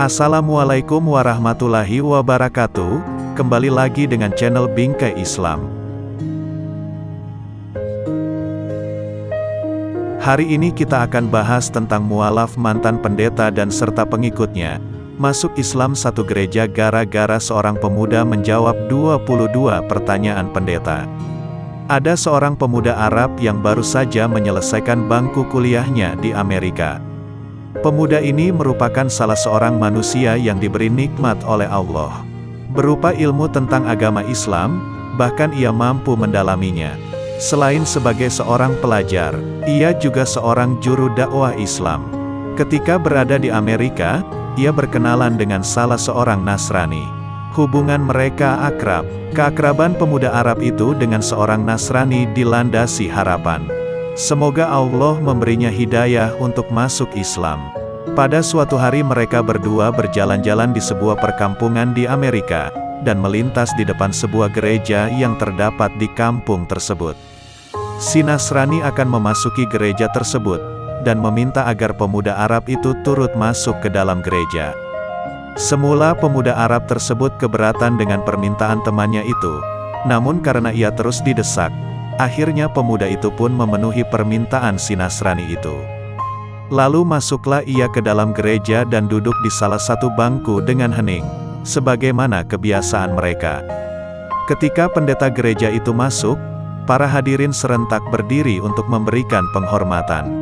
Assalamualaikum warahmatullahi wabarakatuh. Kembali lagi dengan channel Bingkai Islam. Hari ini kita akan bahas tentang mualaf mantan pendeta dan serta pengikutnya masuk Islam satu gereja gara-gara seorang pemuda menjawab 22 pertanyaan pendeta. Ada seorang pemuda Arab yang baru saja menyelesaikan bangku kuliahnya di Amerika. Pemuda ini merupakan salah seorang manusia yang diberi nikmat oleh Allah, berupa ilmu tentang agama Islam, bahkan ia mampu mendalaminya. Selain sebagai seorang pelajar, ia juga seorang juru dakwah Islam. Ketika berada di Amerika, ia berkenalan dengan salah seorang Nasrani. Hubungan mereka akrab. Keakraban pemuda Arab itu dengan seorang Nasrani dilandasi harapan. Semoga Allah memberinya hidayah untuk masuk Islam. Pada suatu hari mereka berdua berjalan-jalan di sebuah perkampungan di Amerika, dan melintas di depan sebuah gereja yang terdapat di kampung tersebut. Si Nasrani akan memasuki gereja tersebut, dan meminta agar pemuda Arab itu turut masuk ke dalam gereja. Semula pemuda Arab tersebut keberatan dengan permintaan temannya itu, namun karena ia terus didesak, akhirnya pemuda itu pun memenuhi permintaan si Nasrani itu. Lalu masuklah ia ke dalam gereja dan duduk di salah satu bangku dengan hening, sebagaimana kebiasaan mereka. Ketika pendeta gereja itu masuk, para hadirin serentak berdiri untuk memberikan penghormatan.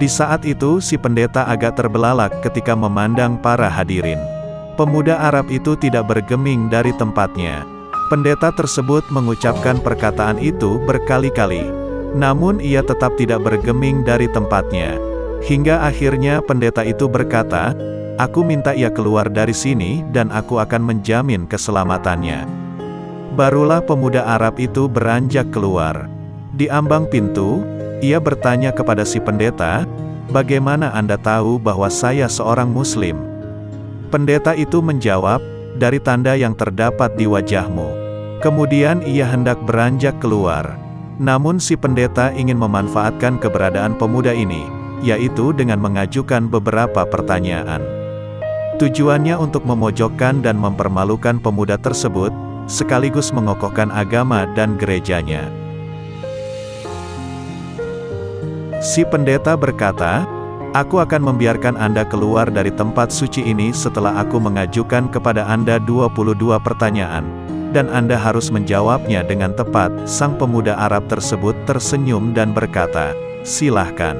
Di saat itu si pendeta agak terbelalak ketika memandang para hadirin. Pemuda Arab itu tidak bergeming dari tempatnya. Pendeta tersebut mengucapkan perkataan itu berkali-kali, namun ia tetap tidak bergeming dari tempatnya. Hingga akhirnya pendeta itu berkata, "Aku minta ia keluar dari sini dan aku akan menjamin keselamatannya." Barulah pemuda Arab itu beranjak keluar. Di ambang pintu, ia bertanya kepada si pendeta, "Bagaimana Anda tahu bahwa saya seorang Muslim?" Pendeta itu menjawab, "Dari tanda yang terdapat di wajahmu." Kemudian ia hendak beranjak keluar. Namun si pendeta ingin memanfaatkan keberadaan pemuda ini, yaitu dengan mengajukan beberapa pertanyaan. Tujuannya untuk memojokkan dan mempermalukan pemuda tersebut, sekaligus mengokohkan agama dan gerejanya. Si pendeta berkata, "Aku akan membiarkan Anda keluar dari tempat suci ini setelah aku mengajukan kepada Anda 22 pertanyaan, dan Anda harus menjawabnya dengan tepat." Sang pemuda Arab tersebut tersenyum dan berkata, "Silahkan."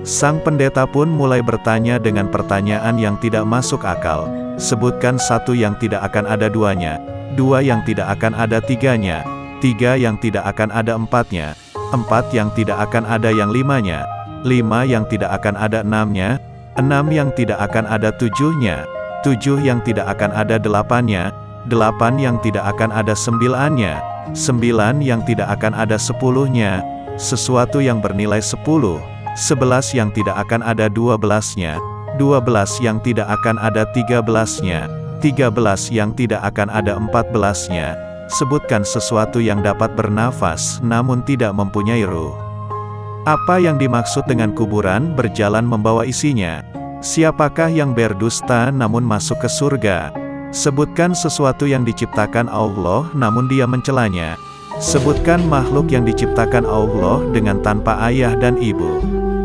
Sang pendeta pun mulai bertanya dengan pertanyaan yang tidak masuk akal. "Sebutkan satu yang tidak akan ada duanya, dua yang tidak akan ada tiganya, tiga yang tidak akan ada empatnya, empat yang tidak akan ada yang limanya, lima yang tidak akan ada enamnya, enam yang tidak akan ada tujuhnya, tujuh yang tidak akan ada delapannya, delapan yang tidak akan ada sembilannya, sembilan yang tidak akan ada sepuluhnya, sesuatu yang bernilai 10, 11 yang tidak akan ada 12-nya, 12 yang tidak akan ada 13-nya, 13 yang tidak akan ada 14-nya. Sebutkan sesuatu yang dapat bernafas namun tidak mempunyai ruh." Apa yang dimaksud dengan kuburan berjalan membawa isinya? Siapakah yang berdusta namun masuk ke surga? Sebutkan sesuatu yang diciptakan Allah namun dia mencelanya. Sebutkan makhluk yang diciptakan Allah dengan tanpa ayah dan ibu.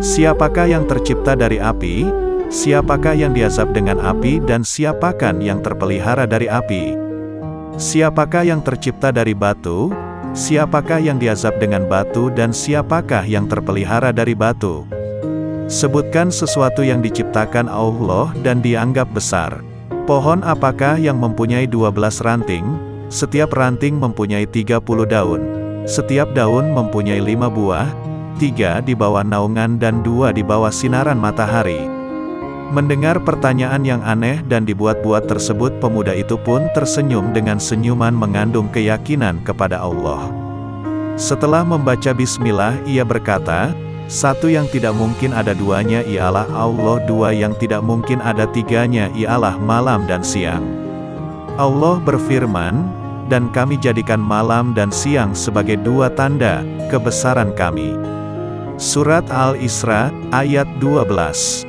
Siapakah yang tercipta dari api? Siapakah yang diazab dengan api dan siapakah yang terpelihara dari api? Siapakah yang tercipta dari batu? Siapakah yang diazab dengan batu dan siapakah yang terpelihara dari batu? Sebutkan sesuatu yang diciptakan Allah dan dianggap besar. Pohon apakah yang mempunyai 12 ranting? Setiap ranting mempunyai 30 daun. Setiap daun mempunyai 5 buah, 3 di bawah naungan dan 2 di bawah sinaran matahari. Mendengar pertanyaan yang aneh dan dibuat-buat tersebut, pemuda itu pun tersenyum dengan senyuman mengandung keyakinan kepada Allah. Setelah membaca bismillah, ia berkata, "Satu yang tidak mungkin ada duanya ialah Allah, dua yang tidak mungkin ada tiganya ialah malam dan siang. Allah berfirman, dan kami jadikan malam dan siang sebagai dua tanda kebesaran kami." Surat Al-Isra, ayat 12.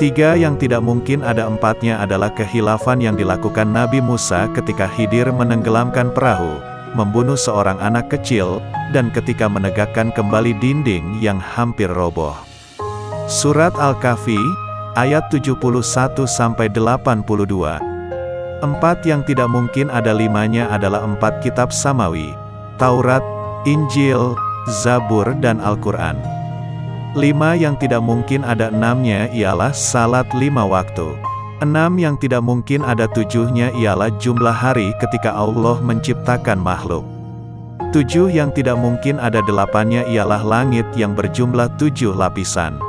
3 yang tidak mungkin ada 4-nya adalah kehilafan yang dilakukan Nabi Musa ketika Khidir menenggelamkan perahu, membunuh seorang anak kecil, dan ketika menegakkan kembali dinding yang hampir roboh. Surat Al-Kahfi, ayat 71-82. 4 yang tidak mungkin ada 5-nya adalah 4 kitab samawi, Taurat, Injil, Zabur dan Al-Quran. 5 yang tidak mungkin ada 6-nya ialah salat 5 waktu. 6 yang tidak mungkin ada 7-nya ialah jumlah hari ketika Allah menciptakan makhluk. 7 yang tidak mungkin ada 8-nya ialah langit yang berjumlah 7 lapisan.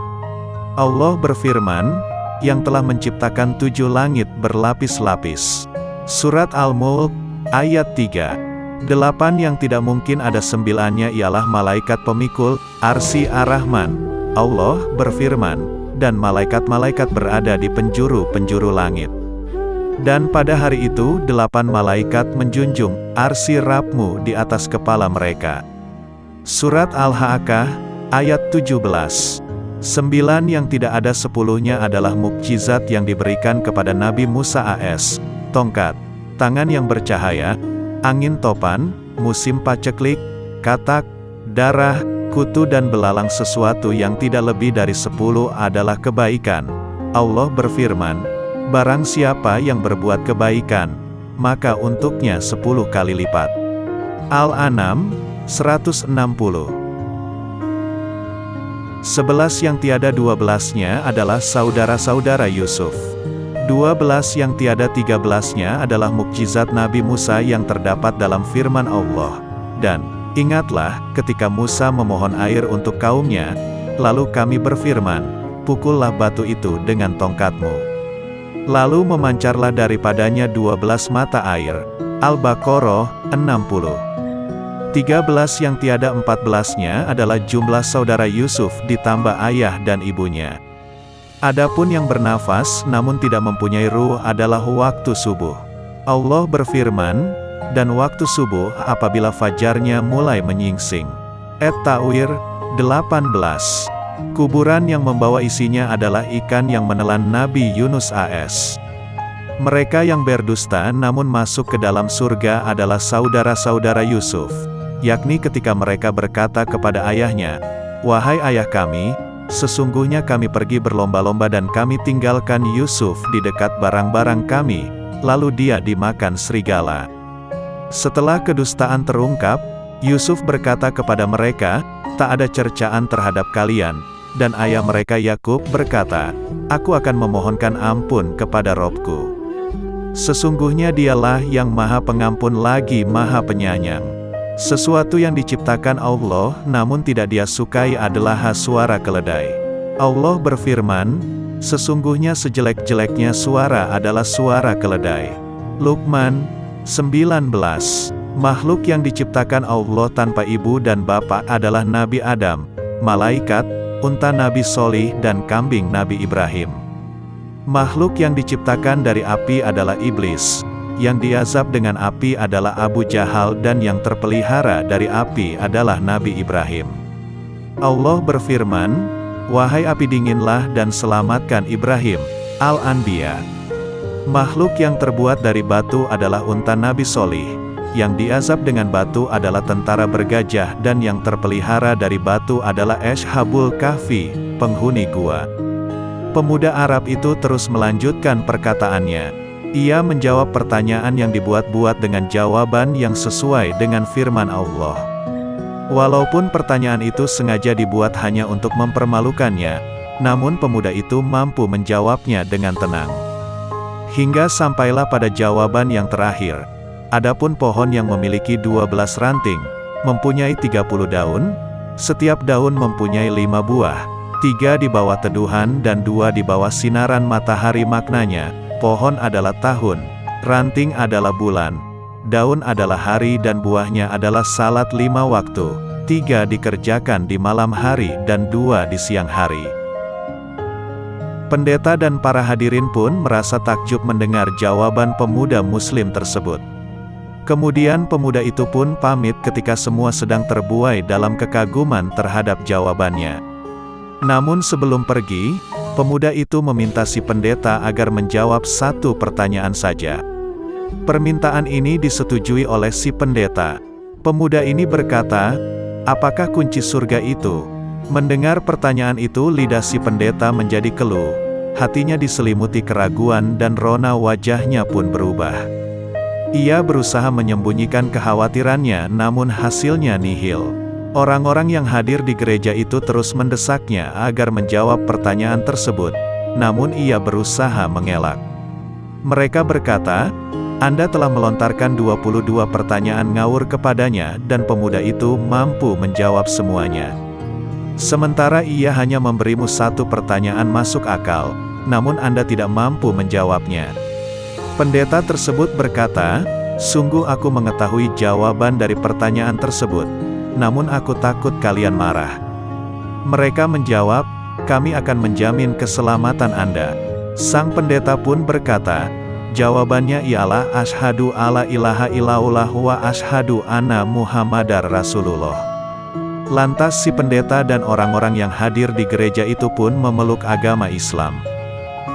Allah berfirman, yang telah menciptakan 7 langit berlapis-lapis. Surat Al-Mulk, ayat 3. 8 yang tidak mungkin ada 9-nya ialah malaikat pemikul, Arsy Ar-Rahman. Allah berfirman, dan malaikat-malaikat berada di penjuru-penjuru langit. Dan pada hari itu 8 malaikat menjunjung arsy Rabbmu di atas kepala mereka. Surat Al-Haqqah, ayat 17. 9 yang tidak ada 10-nya adalah mukjizat yang diberikan kepada Nabi Musa AS, tongkat, tangan yang bercahaya, angin topan, musim paceklik, katak, darah, kutu dan belalang. Sesuatu yang tidak lebih dari 10 adalah kebaikan. Allah berfirman, barang siapa yang berbuat kebaikan, maka untuknya 10 kali lipat. Al-An'am, 160. 11 yang tiada 12-nya adalah saudara-saudara Yusuf. 12 yang tiada 13-nya adalah mukjizat Nabi Musa yang terdapat dalam firman Allah. Dan ingatlah, ketika Musa memohon air untuk kaumnya, lalu kami berfirman, pukullah batu itu dengan tongkatmu. Lalu memancarlah daripadanya 12 mata air. Al-Baqarah, 60. 13 yang tiada 14-nya adalah jumlah saudara Yusuf ditambah ayah dan ibunya. Adapun yang bernafas namun tidak mempunyai ruh adalah waktu subuh. Allah berfirman, dan waktu subuh apabila fajarnya mulai menyingsing. At-Ta'wir, 18. Kuburan yang membawa isinya adalah ikan yang menelan Nabi Yunus AS. Mereka yang berdusta namun masuk ke dalam surga adalah saudara-saudara Yusuf, yakni ketika mereka berkata kepada ayahnya, wahai ayah kami, sesungguhnya kami pergi berlomba-lomba dan kami tinggalkan Yusuf di dekat barang-barang kami, lalu dia dimakan serigala. Setelah kedustaan terungkap, Yusuf berkata kepada mereka, tak ada cercaan terhadap kalian, dan ayah mereka Yakub berkata, aku akan memohonkan ampun kepada Robku. Sesungguhnya dialah yang maha pengampun lagi maha penyayang. Sesuatu yang diciptakan Allah namun tidak dia sukai adalah suara keledai. Allah berfirman, sesungguhnya sejelek-jeleknya suara adalah suara keledai. Luqman, 19. Makhluk yang diciptakan Allah tanpa ibu dan bapak adalah Nabi Adam, malaikat, unta Nabi Solih dan kambing Nabi Ibrahim. Makhluk yang diciptakan dari api adalah iblis, yang diazab dengan api adalah Abu Jahal dan yang terpelihara dari api adalah Nabi Ibrahim. Allah berfirman, wahai api dinginlah dan selamatkan Ibrahim. Al-Anbiya. Makhluk yang terbuat dari batu adalah unta Nabi Solih, yang diazab dengan batu adalah tentara bergajah dan yang terpelihara dari batu adalah Ashabul Kahfi, penghuni gua. Pemuda Arab itu terus melanjutkan perkataannya. Ia menjawab pertanyaan yang dibuat-buat dengan jawaban yang sesuai dengan firman Allah. Walaupun pertanyaan itu sengaja dibuat hanya untuk mempermalukannya, namun pemuda itu mampu menjawabnya dengan tenang. Hingga sampailah pada jawaban yang terakhir. Adapun pohon yang memiliki 12 ranting, mempunyai 30 daun, setiap daun mempunyai 5 buah, 3 di bawah teduhan dan 2 di bawah sinaran matahari. Maknanya, pohon adalah tahun, ranting adalah bulan, daun adalah hari dan buahnya adalah salat 5 waktu, 3 dikerjakan di malam hari dan 2 di siang hari. Pendeta dan para hadirin pun merasa takjub mendengar jawaban pemuda muslim tersebut. Kemudian pemuda itu pun pamit ketika semua sedang terbuai dalam kekaguman terhadap jawabannya. Namun sebelum pergi, Pemuda itu meminta si pendeta agar menjawab satu pertanyaan saja. Permintaan ini disetujui oleh si pendeta. Pemuda ini berkata, "Apakah kunci surga itu?" Mendengar pertanyaan itu, lidah si pendeta menjadi keluh. Hatinya diselimuti keraguan dan rona wajahnya pun berubah. Ia berusaha menyembunyikan kekhawatirannya, namun hasilnya nihil. Orang-orang yang hadir di gereja itu terus mendesaknya agar menjawab pertanyaan tersebut, namun ia berusaha mengelak. Mereka berkata, "Anda telah melontarkan 22 pertanyaan ngawur kepadanya dan pemuda itu mampu menjawab semuanya. Sementara ia hanya memberimu satu pertanyaan masuk akal, namun Anda tidak mampu menjawabnya." Pendeta tersebut berkata, "Sungguh aku mengetahui jawaban dari pertanyaan tersebut, namun aku takut kalian marah." Mereka menjawab, "Kami akan menjamin keselamatan Anda." Sang pendeta pun berkata, "Jawabannya ialah asyhadu alla ilaha illallah wa asyhadu anna Muhammadar Rasulullah." Lantas si pendeta dan orang-orang yang hadir di gereja itu pun memeluk agama Islam.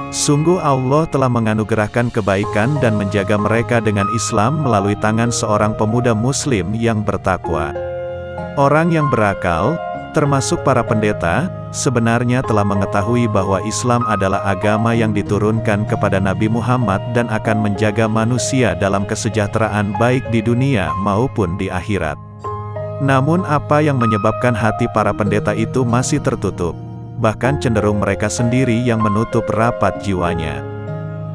Sungguh Allah telah menganugerahkan kebaikan dan menjaga mereka dengan Islam melalui tangan seorang pemuda Muslim yang bertakwa. Orang yang berakal, termasuk para pendeta, sebenarnya telah mengetahui bahwa Islam adalah agama yang diturunkan kepada Nabi Muhammad dan akan menjaga manusia dalam kesejahteraan baik di dunia maupun di akhirat. Namun apa yang menyebabkan hati para pendeta itu masih tertutup? Bahkan cenderung mereka sendiri yang menutup rapat jiwanya.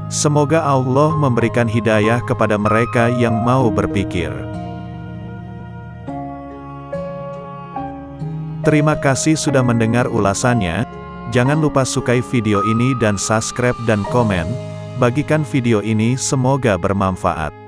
Semoga Allah memberikan hidayah kepada mereka yang mau berpikir. Terima kasih sudah mendengar ulasannya. Jangan lupa sukai video ini dan subscribe dan komen. Bagikan video ini, semoga bermanfaat.